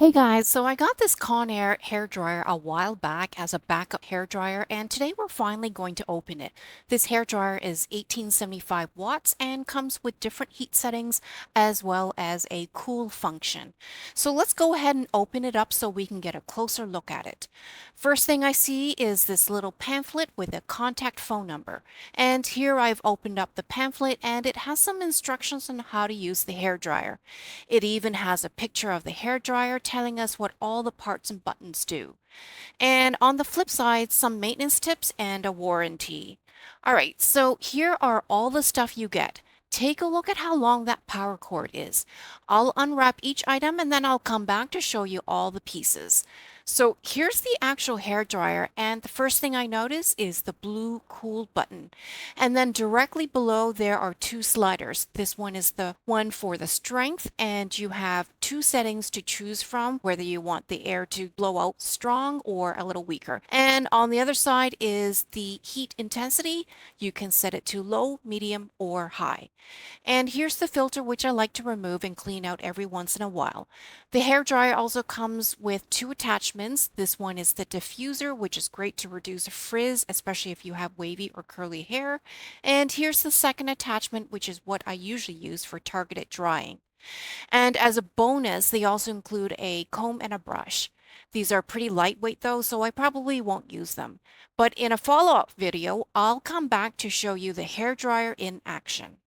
Hey guys, so I got this Conair hair dryer a while back as a backup hair dryer, and today we're finally going to open it. This hair dryer is 1875 watts and comes with different heat settings as well as a cool function. So let's go ahead and open it up so we can get a closer look at it. First thing I see is this little pamphlet with a contact phone number. And here I've opened up the pamphlet and it has some instructions on how to use the hair dryer. It even has a picture of the hair dryer telling us what all the parts and buttons do. And on the flip side, some maintenance tips and a warranty. All right, so here are all the stuff you get. Take a look at how long that power cord is. I'll unwrap each item and then I'll come back to show you all the pieces. So here's the actual hair dryer, and the first thing I notice is the blue cool button. And then directly below there are two sliders. This one is the one for the strength, and you have two settings to choose from, whether you want the air to blow out strong or a little weaker. And on the other side is the heat intensity. You can set it to low, medium, or high. And here's the filter, which I like to remove and clean out every once in a while. The hair dryer also comes with two attachments. This one is the diffuser, which is great to reduce frizz, especially if you have wavy or curly hair. And here's the second attachment, which is what I usually use for targeted drying. And as a bonus, they also include a comb and a brush. These are pretty lightweight though, so I probably won't use them. But in a follow-up video, I'll come back to show you the hair dryer in action.